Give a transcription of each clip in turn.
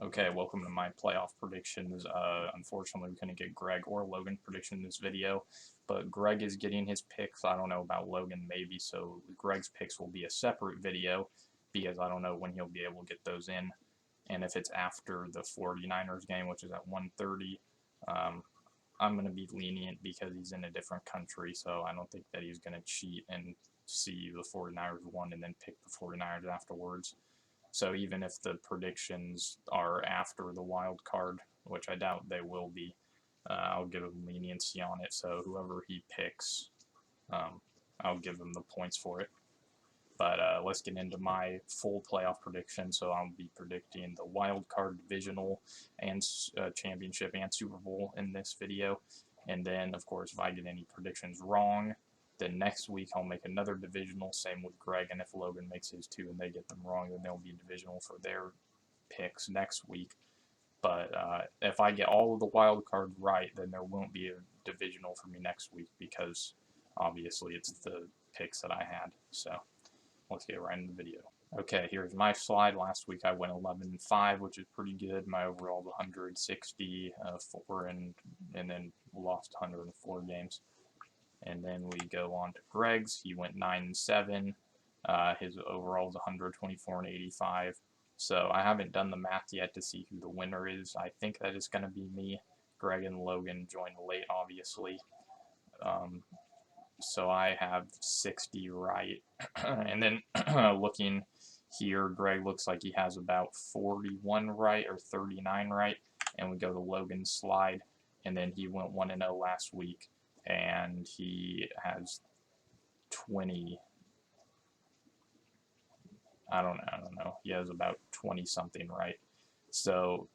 Okay, welcome to my playoff predictions. Unfortunately, we couldn't get Greg or Logan prediction in this video, but Greg is getting his picks. I don't know about Logan, maybe, so Greg's picks will be a separate video because I don't know when he'll be able to get those in. And if it's after the 49ers game, which is at 1:30, I'm going to be lenient because he's in a different country, so I don't think that he's going to cheat and see the 49ers won and then pick the 49ers afterwards. So even if the predictions are after the wild card, which I doubt they will be, I'll give him leniency on it. So whoever he picks, I'll give him the points for it. But let's get into my full playoff prediction. So I'll be predicting the wild card, divisional, and championship and Super Bowl in this video. And then, of course, if I get any predictions wrong, then next week I'll make another divisional, same with Greg, and if Logan makes his two and they get them wrong, then they'll be divisional for their picks next week. But if I get all of the wild cards right, then there won't be a divisional for me next week because obviously it's the picks that I had. So let's get right into the video. Okay, here's my slide. Last week I went 11-5, which is pretty good. My overall was 164 and then lost 104 games. And then we go on to Greg's. He went 9-7. His overall is 124-85. So I haven't done the math yet to see who the winner is. I think that it's going to be me. Greg and Logan joined late, obviously. So I have 60 right. And then looking here, Greg looks like he has about 41 right or 39 right. And we go to Logan's slide. And then he went 1-0 last week. And he has 20, I don't know, he has about 20 something right. So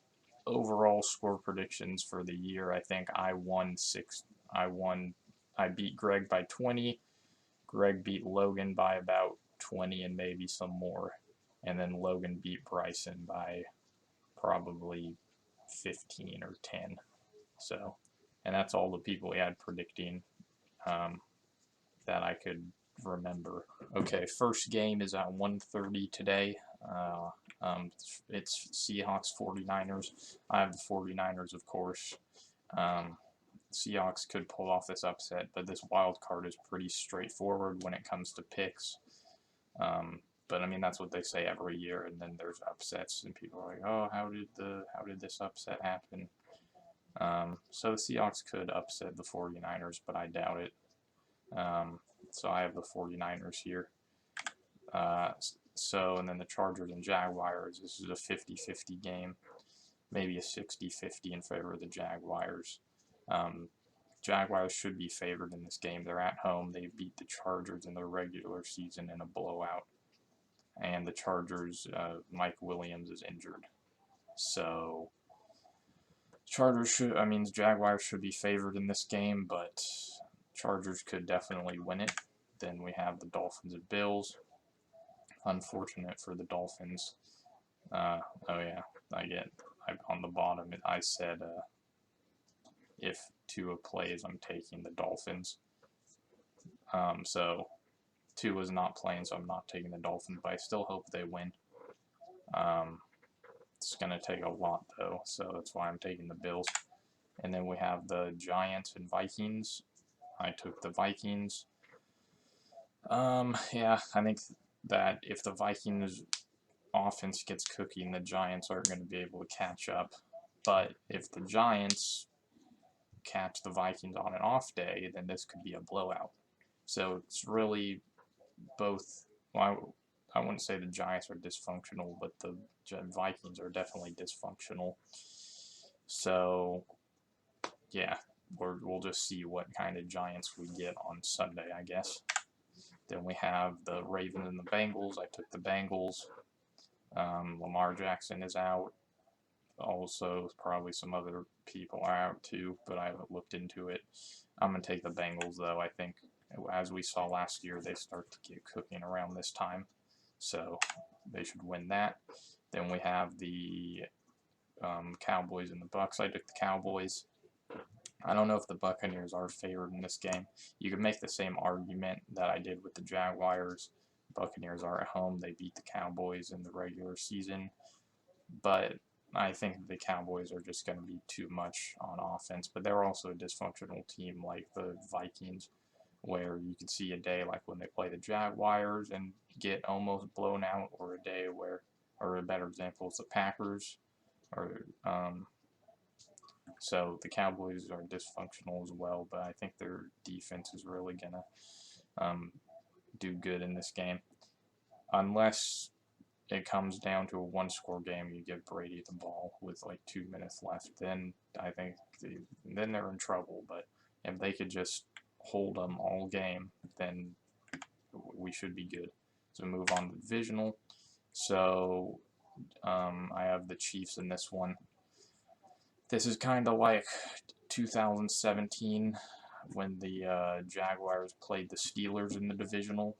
overall score predictions for the year, I think I beat Greg by 20, Greg beat Logan by about 20 and maybe some more, and then Logan beat Bryson by probably 15 or 10, so. And that's all the people we had predicting that I could remember. Okay, first game is at 1:30 today. It's Seahawks 49ers. I have the 49ers, of course. Seahawks could pull off this upset, but this wild card is pretty straightforward when it comes to picks. But I mean, that's what they say every year, and then there's upsets, and people are like, "Oh, how did this upset happen?" So the Seahawks could upset the 49ers, but I doubt it. So I have the 49ers here. And then the Chargers and Jaguars, this is a 50-50 game, maybe a 60-50 in favor of the Jaguars. Jaguars should be favored in this game. They're at home. They beat the Chargers in the regular season in a blowout. And the Chargers, Mike Williams is injured. So Jaguars should be favored in this game, but Chargers could definitely win it. Then we have the Dolphins and Bills. Unfortunate for the Dolphins. Oh yeah, on the bottom, I said if Tua plays, I'm taking the Dolphins. So Tua's not playing, so I'm not taking the Dolphins, but I still hope they win. It's going to take a lot, though, so that's why I'm taking the Bills. And then we have the Giants and Vikings. I took the Vikings. Yeah, I think that if the Vikings offense gets cooking, the Giants aren't going to be able to catch up. But if the Giants catch the Vikings on an off day, then this could be a blowout. So it's really both. Well, I wouldn't say the Giants are dysfunctional, but the Vikings are definitely dysfunctional. So, yeah, we'll just see what kind of Giants we get on Sunday, I guess. Then we have the Ravens and the Bengals. I took the Bengals. Lamar Jackson is out. Also, probably some other people are out too, but I haven't looked into it. I'm going to take the Bengals, though. I think, as we saw last year, they start to get cooking around this time. So they should win that. Then we have the Cowboys and the Bucks. I took the Cowboys. I don't know if the Buccaneers are favored in this game. You could make the same argument that I did with the Jaguars. Buccaneers are at home. They beat the Cowboys in the regular season. But I think the Cowboys are just going to be too much on offense, but they're also a dysfunctional team like the Vikings, where you can see a day like when they play the Jaguars and get almost blown out, or a day where, or a better example is the Packers, or so the Cowboys are dysfunctional as well, but I think their defense is really going to do good in this game. Unless it comes down to a one-score game, you give Brady the ball with like 2 minutes left, then I think then they're in trouble. But if they could just hold them all game, then we should be good. So move on to divisional. So I have the Chiefs in this one. This is kind of like 2017 when the Jaguars played the Steelers in the divisional,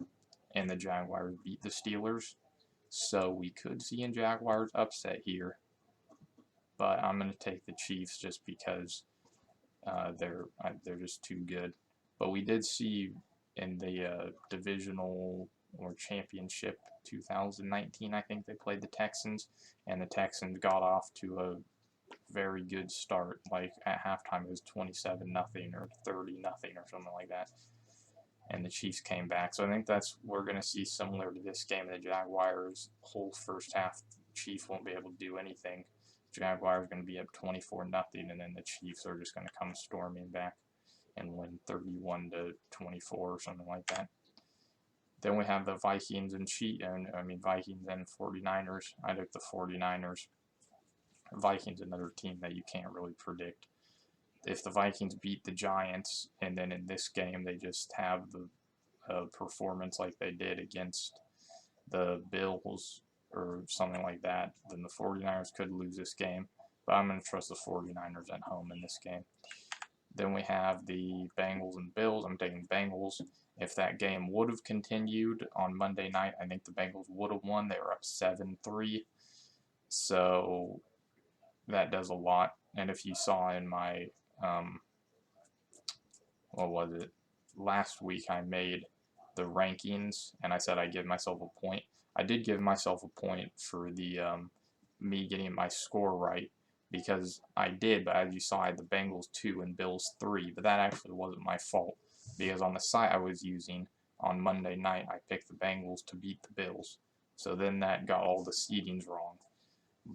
and the Jaguars beat the Steelers. So we could see a Jaguars upset here, but I'm going to take the Chiefs just because they're just too good. But we did see in the divisional or championship 2019, I think they played the Texans, and the Texans got off to a very good start. Like at halftime, it was 27-0 or 30-0 or something like that. And the Chiefs came back. So I think we're going to see similar to this game. The Jaguars whole first half, Chiefs won't be able to do anything. Jaguars are going to be up 24-0, and then the Chiefs are just going to come storming back and win 31-24 or something like that. Then we have the Vikings and Vikings and 49ers. I took the 49ers. Vikings, another team that you can't really predict. If the Vikings beat the Giants, and then in this game they just have the performance like they did against the Bills or something like that, then the 49ers could lose this game. But I'm going to trust the 49ers at home in this game. Then we have the Bengals and Bills. I'm taking Bengals. If that game would have continued on Monday night, I think the Bengals would have won. They were up 7-3. So that does a lot. And if you saw in my what was it? Last week I made the rankings, and I said I give myself a point. I did give myself a point for the me getting my score right, because I did, but as you saw, I had the Bengals 2 and Bills 3, but that actually wasn't my fault, because on the site I was using on Monday night, I picked the Bengals to beat the Bills. So then that got all the seedings wrong.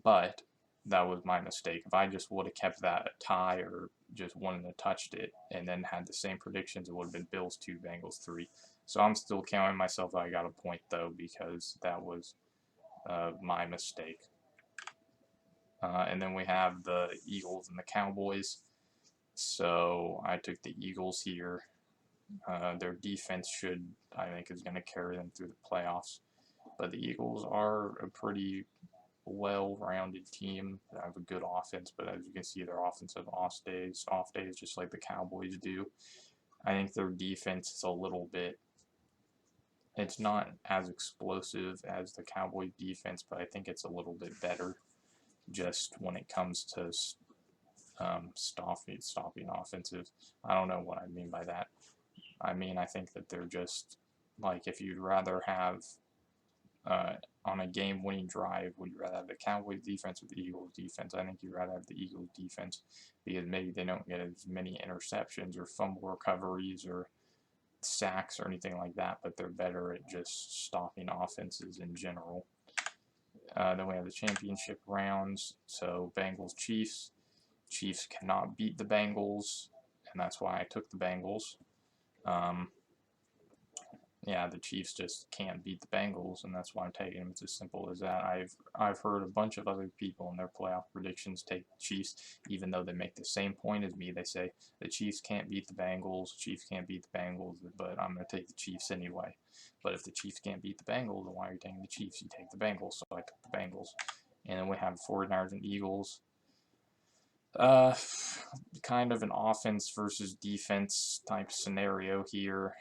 But that was my mistake. If I just would have kept that a tie or just wouldn't have touched it and then had the same predictions, it would have been Bills 2, Bengals 3. So I'm still counting myself that I got a point, though, because that was my mistake. And then we have the Eagles and the Cowboys. So I took the Eagles here. Their defense I think, is going to carry them through the playoffs. But the Eagles are a pretty well-rounded team. They have a good offense, but as you can see, their offense has off days, just like the Cowboys do. I think their defense is a little bit, it's not as explosive as the Cowboys defense, but I think it's a little bit better just when it comes to stopping offensive. I don't know what I mean by that. I mean, I think that they're just, like, if you'd rather have on a game-winning drive, would you rather have the Cowboys defense or the Eagles defense? I think you'd rather have the Eagles defense, because maybe they don't get as many interceptions or fumble recoveries or sacks or anything like that, but they're better at just stopping offenses in general. Then we have the championship rounds. So Bengals, Chiefs. Chiefs cannot beat the Bengals, and that's why I took the Bengals. Yeah, the Chiefs just can't beat the Bengals, and that's why I'm taking them. It's as simple as that. I've heard a bunch of other people in their playoff predictions take the Chiefs, even though they make the same point as me. They say the Chiefs can't beat the Bengals, Chiefs can't beat the Bengals, but I'm going to take the Chiefs anyway. But if the Chiefs can't beat the Bengals, then why are you taking the Chiefs? You take the Bengals, so I took the Bengals. And then we have 49ers and Eagles. Kind of an offense versus defense type scenario here,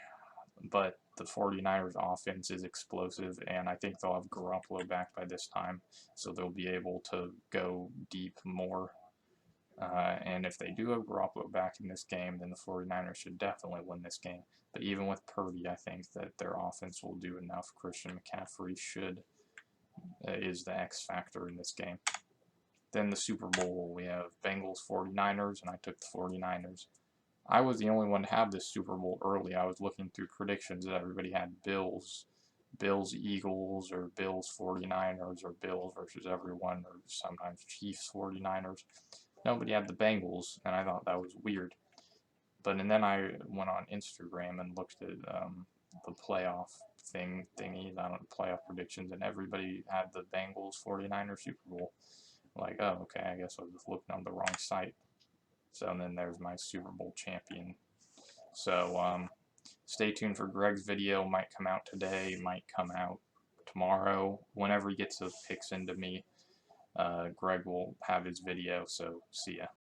but the 49ers offense is explosive, and I think they'll have Garoppolo back by this time, so they'll be able to go deep more. And if they do have Garoppolo back in this game, then the 49ers should definitely win this game. But even with Purdy, I think that their offense will do enough. Christian McCaffrey is the X factor in this game. Then the Super Bowl, we have Bengals 49ers, and I took the 49ers. I was the only one to have this Super Bowl early. I was looking through predictions that everybody had Bills Eagles, or Bills 49ers, or Bills versus everyone, or sometimes Chiefs 49ers. Nobody had the Bengals, and I thought that was weird. And then I went on Instagram and looked at the playoff thingies, I don't know, playoff predictions, and everybody had the Bengals 49ers Super Bowl. Like, oh, okay, I guess I was just looking on the wrong site. So then there's my Super Bowl champion. So stay tuned for Greg's video. Might come out today, might come out tomorrow. Whenever he gets those picks into me, Greg will have his video. So see ya.